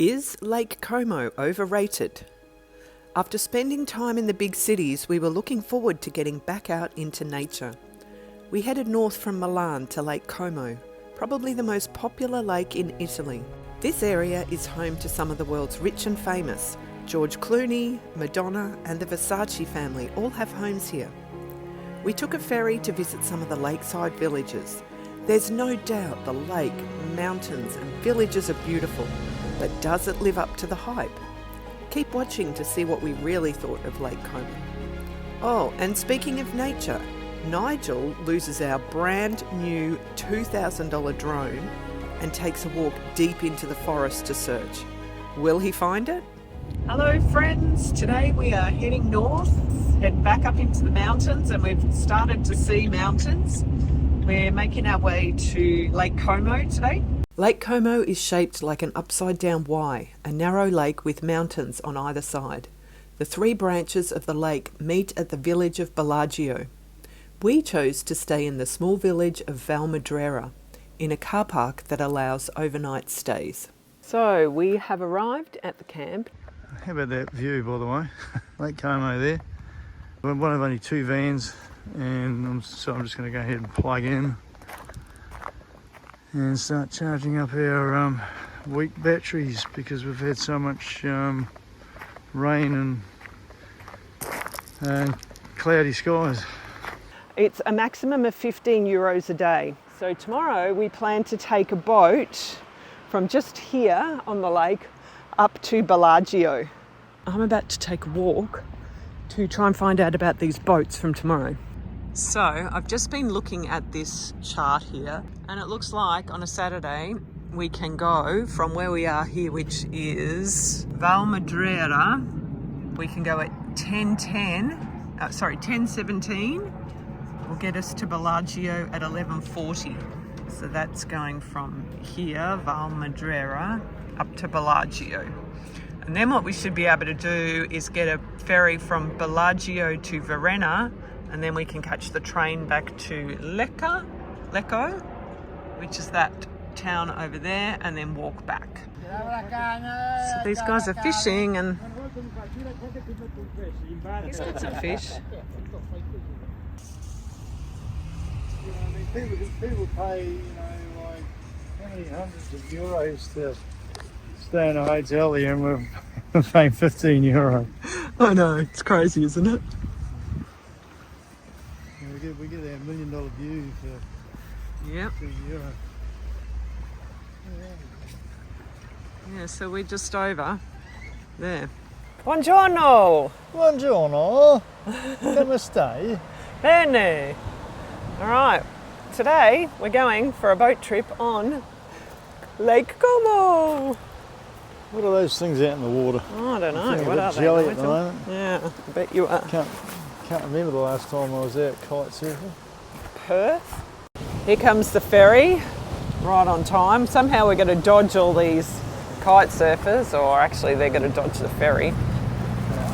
Is Lake Como overrated? After spending time in the big cities, we were looking forward to getting back out into nature. We headed north from Milan to Lake Como, probably the most popular lake in Italy. This area is home to some of the world's rich and famous. George Clooney, Madonna and the Versace family all have homes here. We took a ferry to visit some of the lakeside villages. There's no doubt the lake, mountains and villages are beautiful, but does it live up to the hype? Keep watching to see what we really thought of Lake Como. Oh, and speaking of nature, Nigel loses our brand new $2,000 drone and takes a walk deep into the forest to search. Will he find it? Hello friends, today we are heading north, head back up into the mountains, and we've started to see mountains. We're making our way to Lake Como today. Lake Como is shaped like an upside-down Y, a narrow lake with mountains on either side. The three branches of the lake meet at the village of Bellagio. We chose to stay in the small village of Valmadrera, in a car park that allows overnight stays. So we have arrived at the camp. How about that view, by the way? Lake Como there. We're one of only two vans, and so I'm just going to go ahead and plug in and start charging up our weak batteries because we've had so much rain and cloudy skies. It's a maximum of €15 a day. So tomorrow we plan to take a boat from just here on the lake up to Bellagio. I'm about to take a walk to try and find out about these boats from tomorrow. So I've just been looking at this chart here, and it looks like on a Saturday we can go from where we are here, which is Valmadrera. We can go at 10:17. Will get us to Bellagio at 11:40. So that's going from here, Valmadrera, up to Bellagio. And then what we should be able to do is get a ferry from Bellagio to Verena, and then we can catch the train back to Lecco, which is that town over there, and then walk back. So these guys are fishing, and he's got some fish. People pay, like how many hundreds of euros to stay in a hotel here, and we're paying €15. I know, it's crazy, isn't it? We get our $1 million view for Yep. €15. Yeah, so we're just over there. Buongiorno! Buongiorno! Come stai? Bene! Alright, today we're going for a boat trip on Lake Como! What are those things out in the water? Oh, I don't know, What what are they? jelly at the moment. Yeah, I bet you are. Can't remember the last time I was out kite surfing. Perth. Here comes the ferry, right on time. Somehow we're going to dodge all these kite surfers, or actually they're going to dodge the ferry. Yeah,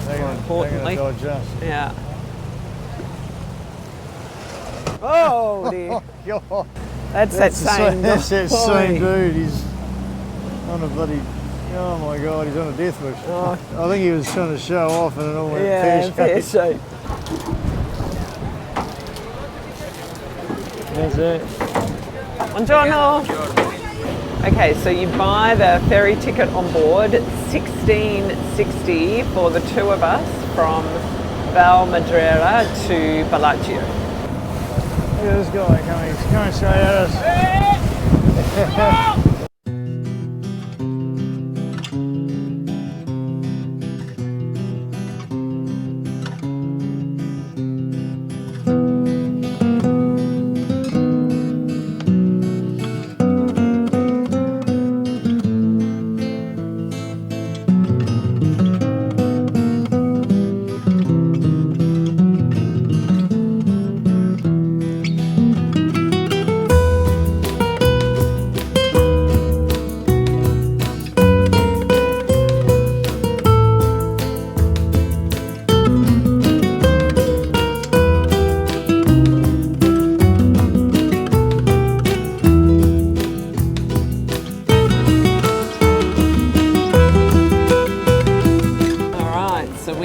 they're going to dodge us. Yeah. Oh dear. God. That's that same dude. He's on a bloody... Oh my God, he's on a death wish. Oh. I think he was trying to show off and it all went pear shape. That's it. Buongiorno. Okay, so you buy the ferry ticket on board, $16.60 for the two of us from Valmadrera to Bellagio. Look at this guy coming. He's coming straight at us.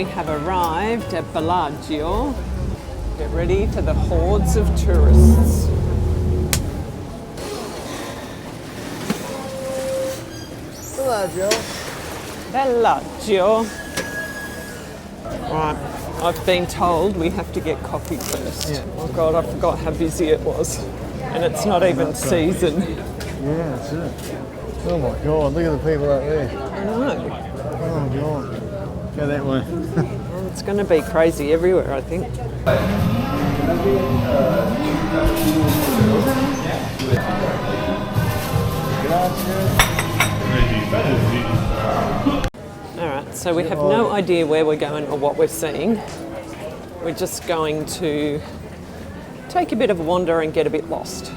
we have arrived at Bellagio. Get ready for the hordes of tourists. Bellagio. Right, I've been told we have to get coffee first. Yeah. Oh God, I forgot how busy it was. And it's not even season. Yeah, that's it. Oh my God, look at the people out there. I know. Oh God. Go that way. And it's going to be crazy everywhere, I think. Alright, so we have no idea where we're going or what we're seeing. We're just going to take a bit of a wander and get a bit lost.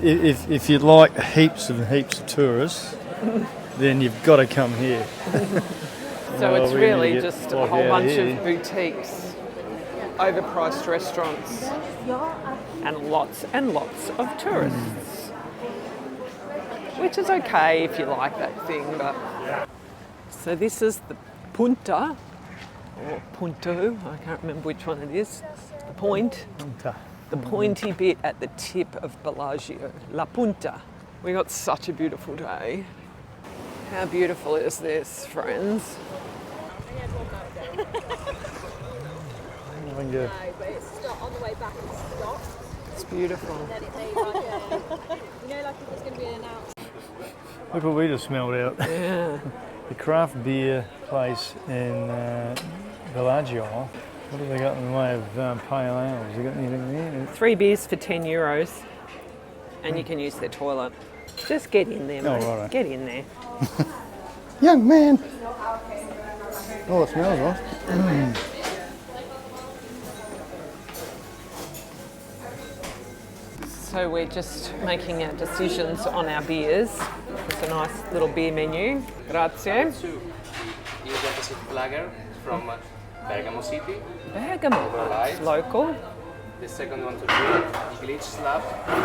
If you like heaps and heaps of tourists, then you've got to come here. So it's we really need to get just a like whole out bunch here. of boutiques, overpriced restaurants, and lots of tourists. Which is okay if you like that thing, but... So this is the Punta, or Punto, I can't remember which one it is. The point. The pointy bit at the tip of Bellagio, La Punta. We got such a beautiful day. How beautiful is this, friends? No, but it's stopped on the way back. It's stopped. It's beautiful. And then it made like a, you know, like if it's going to be an announcement. Look what we just smelled out. Yeah. The craft beer place in Bellagio. What have they got in the way of pale ales? Have they got anything there? 3 beers for €10, and you can use their toilet. Just get in there, mate. righto. Get in there. Young man! Oh, it smells nice. So we're just making our decisions on our beers. It's a nice little beer menu. Grazie. Sue is a Pacific lager from Bergamo City. Bergamo. It's local. The second one to drink, the glitch slab,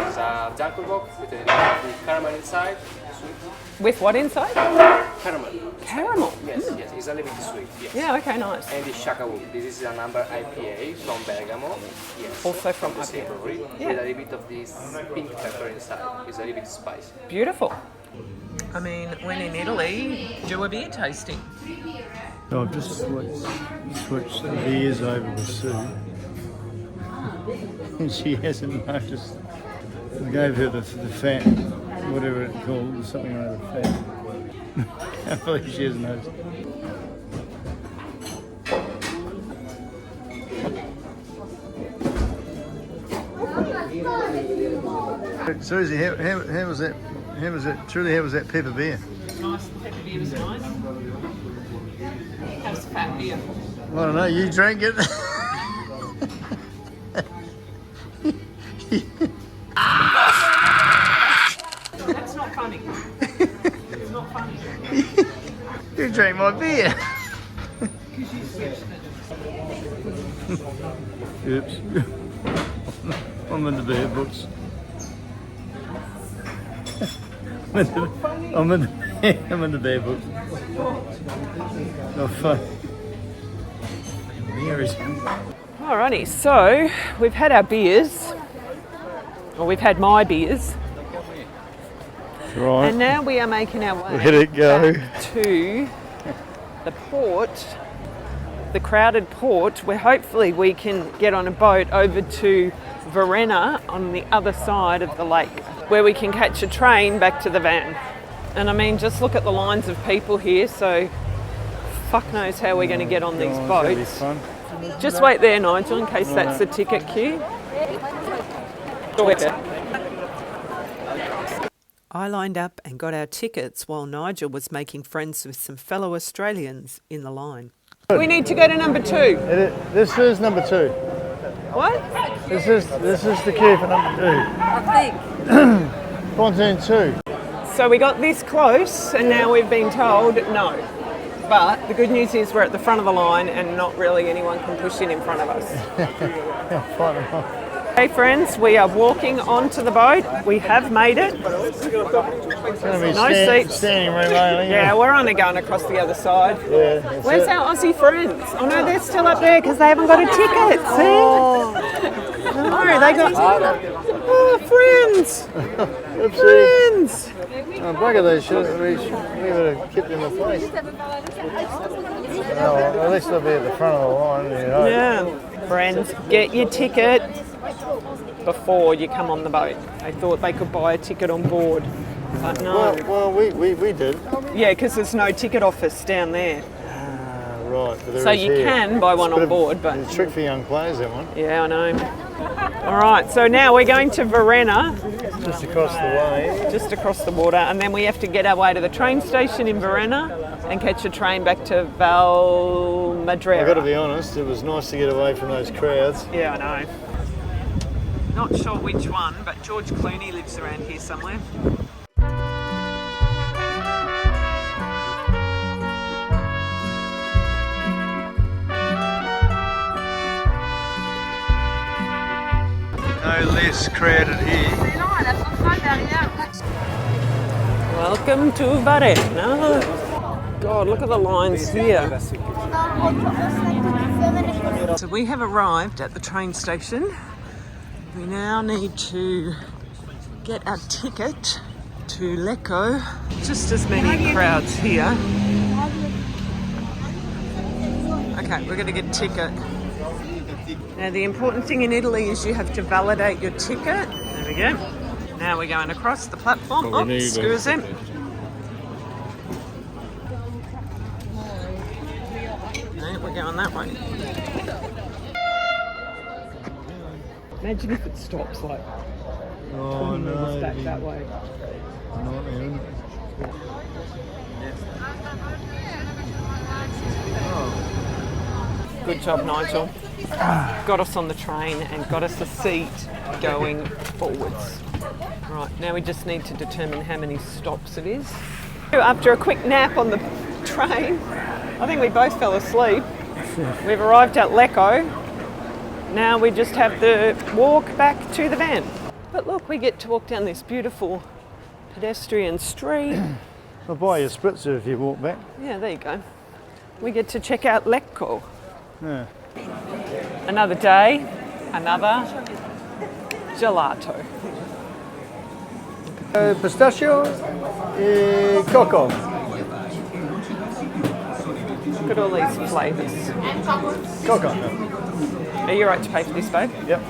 is a Dankelbock with caramel inside, sweet. With what inside? Caramel. Caramel. Yes, yes, it's a little bit sweet. Yes. Yeah, okay, nice. And the Shakawu. This is an amber IPA from Bergamo. Yes. Also from the same IPA. brewery, Yeah. with a little bit of this pink pepper inside. It's a little bit spicy. Beautiful. I mean, when in Italy, do a beer tasting. So I've just switched the beers over with Sue. And she hasn't noticed. I gave her the fat, whatever it's called, something or other fat. I can't believe she hasn't noticed. Susie, how was that? How was that? Truly, how was that pepper beer? Nice, the pepper beer was nice. How's the fat beer? I don't know, you drank it. That's not funny. It's not funny. You drank my beer. Because you switched it. Oops. I'm in the beer books. I'm in the beer books. Oh, fuck. Here is. Alrighty, so we've had our beers, or we've had my beers, Right. and now we are making our way Let it go. back to the port, the crowded port, where hopefully we can get on a boat over to Verena on the other side of the lake, where we can catch a train back to the van. And I mean, just look at the lines of people here, so fuck knows how we're going to get on these Oh, it's gonna be boats. fun. Just wait there, Nigel, in case that's the ticket queue. I lined up and got our tickets while Nigel was making friends with some fellow Australians in the line. We need to go to number 2. This is number 2. What? This is the queue for number 2. I think. Pontoon 2. So we got this close and now we've been told no. But the good news is we're at the front of the line and not really anyone can push in front of us. Fight them off. Hey friends, we are walking onto the boat. We have made it. It's going to be No seats. standing room only. Yeah, we're only going across the other side. Yeah, Where's our Aussie friends? Oh no, they're still up there because they haven't got a ticket. See? No, they got. Oh, friends! Friends! Oh, bugger, we would have kept them in place. No, at least they'll be at the front of the line. You know. Yeah, friends, get your ticket before you come on the boat. They thought they could buy a ticket on board, but no. Well, we did. Yeah, because there's no ticket office down there. Right. But there So is you here. can buy one on board, but It's a trick for young players, that one. yeah, I know. All right, so now we're going to Verena, Just across the way. just across the water, and then we have to get our way to the train station in Verena and catch a train back to Valmadrera. I've got to be honest, it was nice to get away from those crowds. Yeah, I know. Not sure which one, but George Clooney lives around here somewhere. No less crowded here. Welcome to Verena. God, look at the lines here. So we have arrived at the train station. We now need to get our ticket to Lecco. Just as many crowds here. Okay, we're going to get a ticket. Now the important thing in Italy is you have to validate your ticket. There we go. Now we're going across the platform. Oh, excuse me. No, we're going that way. Imagine if it stops like Oh no. back that way. Not even. Good job, Nigel. Got us on the train and got us a seat going forwards. Right, now we just need to determine how many stops it is. After a quick nap on the train, I think we both fell asleep. We've arrived at Lecco. Now we just have the walk back to the van. But look, we get to walk down this beautiful pedestrian street. I'll buy you a spritzer if you walk back. Yeah, there you go. We get to check out Lecco. Yeah. Another day, another gelato. Pistachio e coco. Look at all these flavours. Coco. Are you right to pay for this, babe? Yep.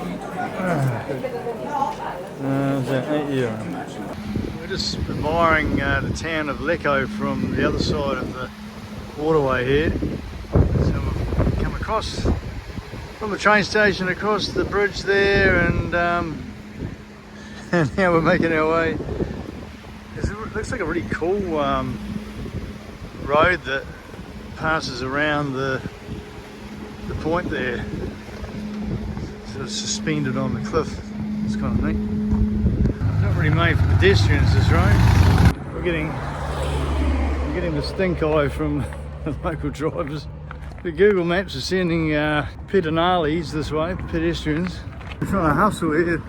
€8. We're just admiring the town of Lecco from the other side of the waterway here. So we've come across from the train station across the bridge there, and now we're making our way. It looks like a really cool road that passes around the point there, sort of suspended on the cliff. It's kind of neat. Not really made for pedestrians, this road. We're getting the stink eye from the local drivers. The Google Maps are sending pedonales this way, pedestrians. We're trying to hustle here.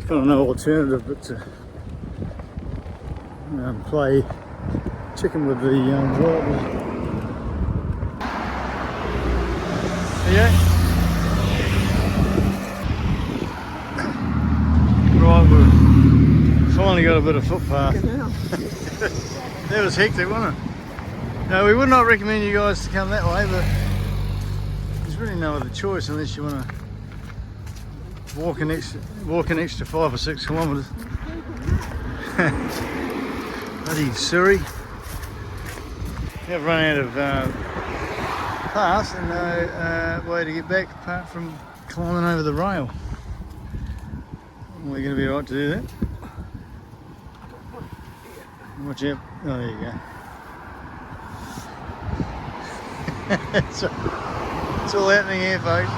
Got no alternative but to play chicken with the drivers. Yeah. Right, we've finally got a bit of footpath. That was hectic, wasn't it? No, we would not recommend you guys to come that way, but there's really no other choice unless you want to walk an extra 5 or 6 kilometres. Bloody Surrey. They've run out of path and no way to get back apart from climbing over the rail. We're going to be right to do that. Watch out. Oh, there you go. It's all happening here, folks.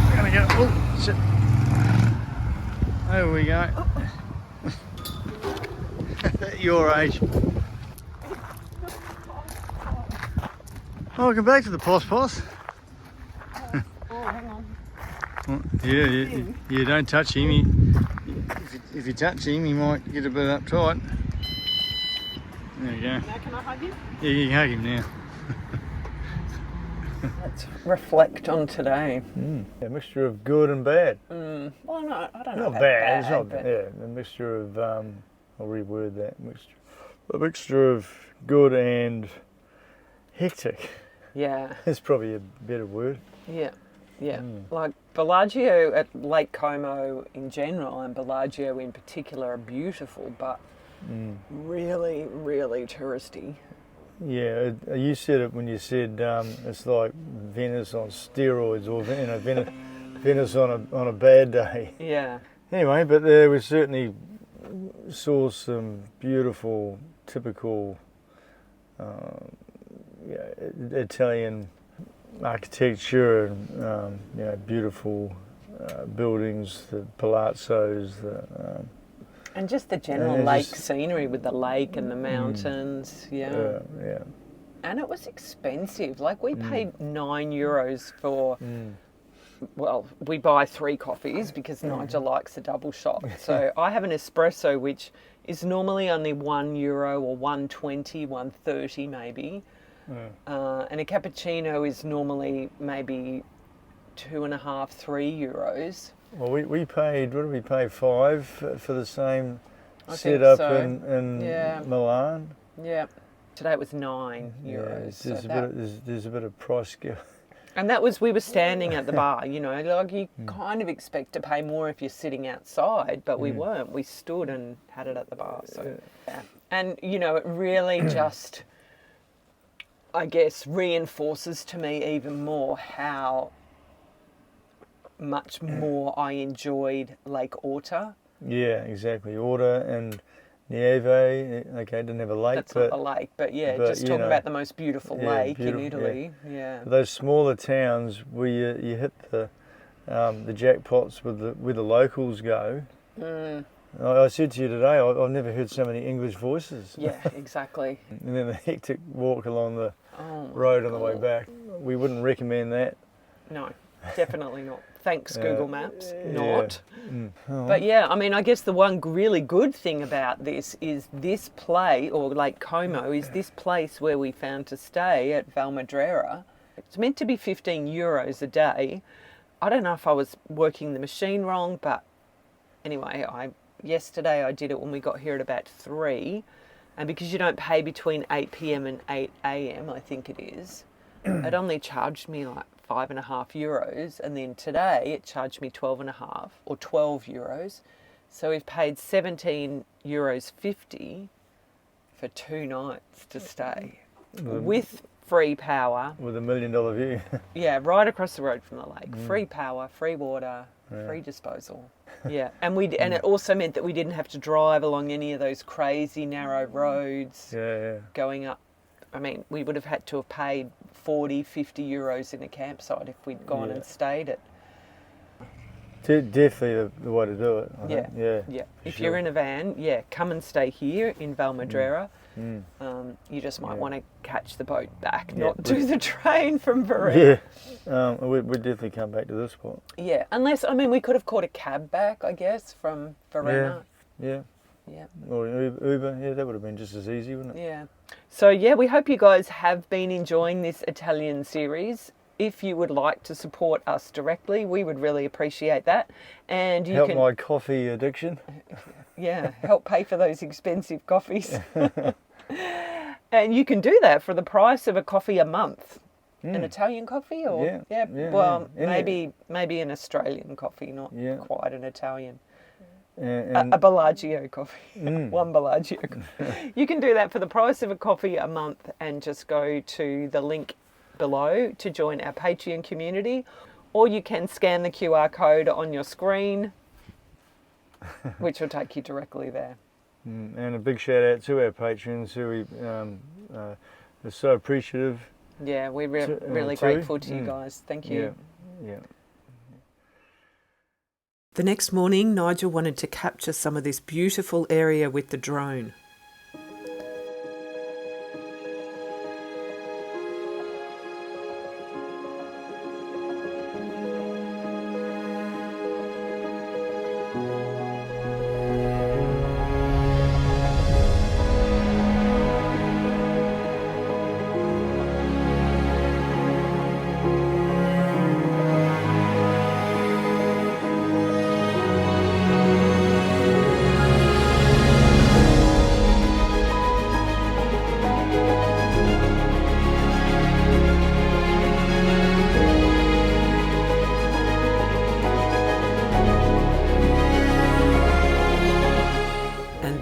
We're gonna go. Oh, shit. There we go. At your age. Welcome back to the Pos Pos. Oh, hang on. Yeah, don't touch him. If you touch him, he might get a bit uptight. There you go. Now can I hug you? Yeah, you can hug him now. Let's reflect on today. A mixture of good and bad. Well, no, I don't know. Not bad. It's not but bad. Yeah, a mixture of I'll reword that. A mixture of good and hectic. Yeah, That's probably a better word. yeah. Like Bellagio at Lake Como in general and Bellagio in particular are beautiful, but really, really touristy. Yeah, you said it when you said it's like Venice on steroids, or Venice on a bad day. Yeah. Anyway, but we certainly saw some beautiful, typical Italian architecture and beautiful buildings, the palazzos, And just the general lake scenery with the lake and the mountains, yeah. And it was expensive. Like we paid €9 for, well, we buy 3 coffees because Nigel likes a double shot. So I have an espresso which is normally only €1 or $1.20, $1.30 maybe. And a cappuccino is normally maybe €2.50, €3. Well, we paid, what did we pay, $5 for the same I think setup so. in Milan? Yeah. Today it was €9. There's a bit of price gap. And that was, we were standing at the bar, you know, like you kind of expect to pay more if you're sitting outside, but we weren't. We stood and had it at the bar. So, yeah. And, you know, it really just, I guess, reinforces to me even more how much more I enjoyed Lake Orta. Yeah, exactly. Orta and Nieve. Okay, didn't have a lake. That's not a lake, but just talking about the most beautiful lake in Italy. Yeah. Those smaller towns where you hit the jackpots where the locals go. I said to you today, I've never heard so many English voices. Yeah, exactly. And then the hectic walk along the road on the way back. We wouldn't recommend that. No, definitely not. Thanks, Google Maps. Not. Oh. But yeah, I mean, I guess the one really good thing about this is this play, or Lake Como, is this place where we found to stay at Valmadrera. It's meant to be €15 a day. I don't know if I was working the machine wrong, but anyway, yesterday I did it when we got here at about 3. And because you don't pay between 8 p.m. and 8 a.m, I think it is, it only charged me like €5.50, and then today it charged me 12.50 or €12. So we've paid €17.50 for 2 nights to stay with free power. With $1 million view. Yeah, right across the road from the lake. Free power, free water, free disposal. Yeah, and it also meant that we didn't have to drive along any of those crazy narrow roads going up. I mean, we would have had to have paid €40-50 in a campsite if we'd gone and stayed it. Definitely the way to do it. I think. Yeah. If you're in a van, come and stay here in Valmadrera. You just might want to catch the boat back, not do the train from Verena. Yeah, we'd definitely come back to this spot. Yeah, unless, I mean, we could have caught a cab back, I guess, from Verena. Yeah. Or Uber, that would have been just as easy, wouldn't it? Yeah. So, we hope you guys have been enjoying this Italian series. If you would like to support us directly, we would really appreciate that. And you help my coffee addiction. Yeah, help pay for those expensive coffees. And you can do that for the price of a coffee a month. An Italian coffee, or maybe an Australian coffee, not quite an Italian. A Bellagio coffee, one Bellagio coffee. You can do that for the price of a coffee a month, and just go to the link below to join our Patreon community, or you can scan the QR code on your screen, which will take you directly there. And a big shout out to our patrons who are so appreciative. Yeah, we're really grateful to you guys. Thank you. Yeah. The next morning, Nigel wanted to capture some of this beautiful area with the drone.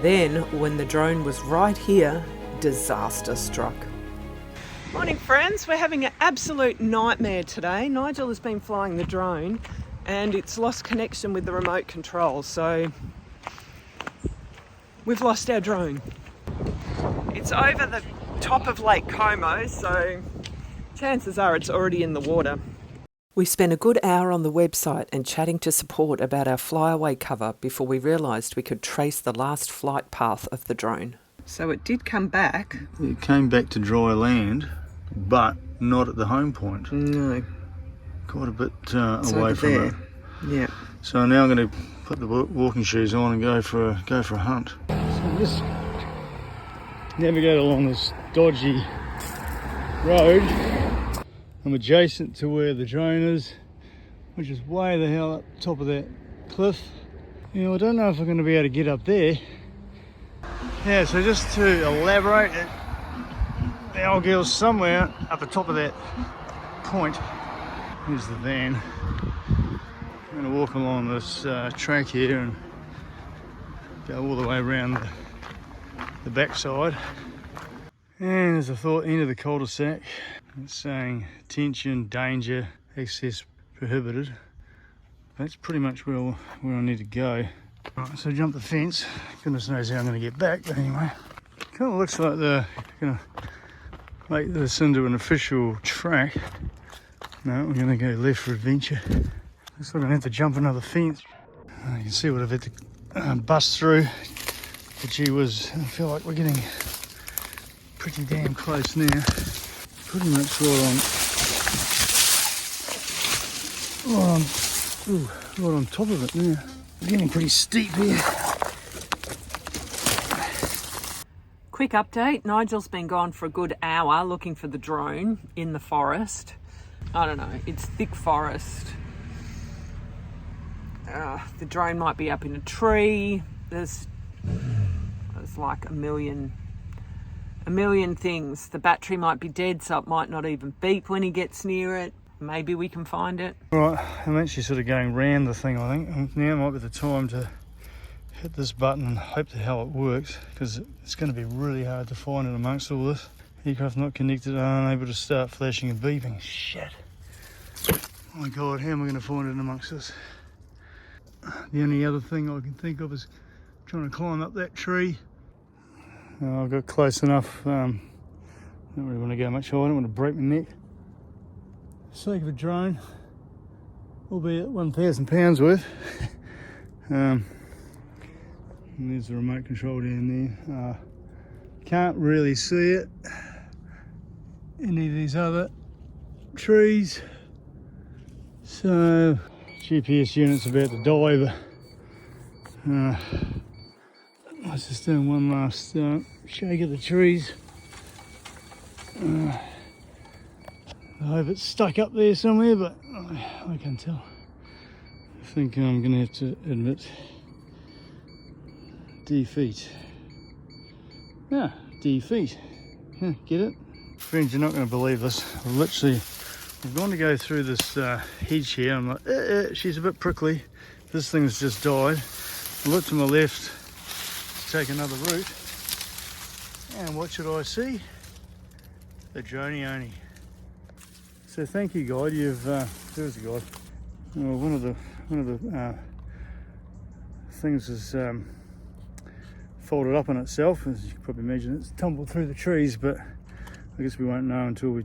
Then, when the drone was right here, disaster struck. Morning friends, we're having an absolute nightmare today. Nigel has been flying the drone and it's lost connection with the remote control, so we've lost our drone. It's over the top of Lake Como, so chances are it's already in the water. We spent a good hour on the website and chatting to support about our flyaway cover before we realised we could trace the last flight path of the drone. So it did come back. It came back to dry land, but not at the home point. No. Quite a bit away from it. Yeah. So now I'm going to put the walking shoes on and go for a hunt. So just navigate along this dodgy road. I'm adjacent to where the drone is, which is way the hell up top of that cliff. You know, I don't know if I'm going to be able to get up there. Yeah, so just to elaborate, the old girl's somewhere up the top of that point. Here's the van. I'm going to walk along this track here and go all the way around the backside. And as I thought, into the cul-de-sac. It's saying attention, danger, access prohibited. That's pretty much where I need to go. Right, so jump the fence. Goodness knows how I'm going to get back, but anyway. Kind of looks like they're going to make this into an official track. No, we're going to go left for adventure. Looks like I'm going to have to jump another fence. You can see what I've had to bust through. But gee whiz, I feel like we're getting pretty damn close now. Pretty much right on top of it now. We're getting pretty steep here. Quick update, Nigel's been gone for a good hour looking for the drone in the forest. I don't know, it's thick forest. The drone might be up in a tree. There's like a million things. The battery might be dead, so it might not even beep when he gets near it. Maybe we can find it. Right, I'm actually sort of going round the thing, I think. Now might be the time to hit this button and hope the hell it works, because it's going to be really hard to find it amongst all this. Aircraft not connected, unable to start flashing and beeping. Shit. Oh my god, how am I going to find it amongst this? The only other thing I can think of is trying to climb up that tree. I got close enough. Don't really want to go much higher. I don't want to break my neck. For the sake of a drone, albeit 1,000 pounds worth. And there's the remote control down there. Can't really see it. Any of these other trees. So GPS unit's about to die, but I was just doing one last shake of the trees. I hope it's stuck up there somewhere, but I can't tell. I think I'm going to have to admit defeat. Yeah, defeat. Yeah, get it? Friends, you're not going to believe this. I've gone to go through this hedge here. I'm like, she's a bit prickly. This thing's just died. I look to my left, take another route, and what should I see? The drone-y-only. So thank you, guide. There's the guide. Well, one of the things is folded up on itself. As you can probably imagine, it's tumbled through the trees, but I guess we won't know until we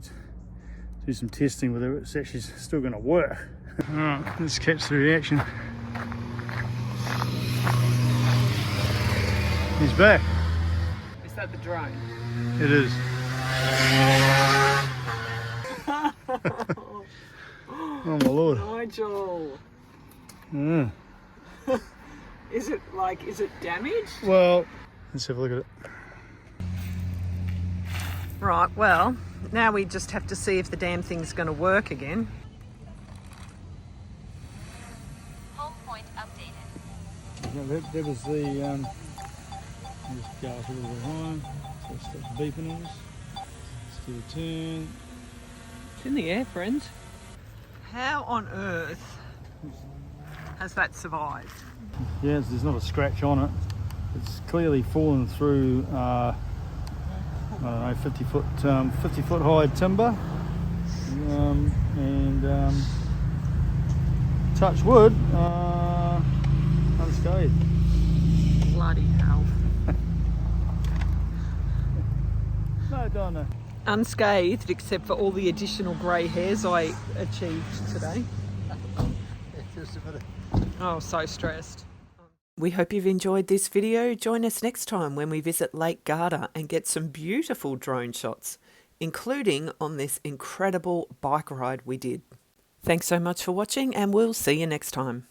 do some testing whether it's actually still going to work. Alright, let's catch the reaction. He's back. Is that the drone? It is. Oh my lord. Nigel. Yeah. Is it damaged? Well, let's have a look at it. Right, well, now we just have to see if the damn thing's going to work again. Home point updated. Yeah, that was the just go up a little bit higher, so it starts beeping on us. Let's do a turn. It's in the air, friend. How on earth has that survived? Yeah, there's not a scratch on it. It's clearly fallen through, I don't know, 50 foot high timber, and touch wood, unscathed. Bloody hell. No, Donna. Unscathed, except for all the additional grey hairs I achieved today. Oh, so stressed. We hope you've enjoyed this video. Join us next time when we visit Lake Garda and get some beautiful drone shots, including on this incredible bike ride we did. Thanks so much for watching, and we'll see you next time.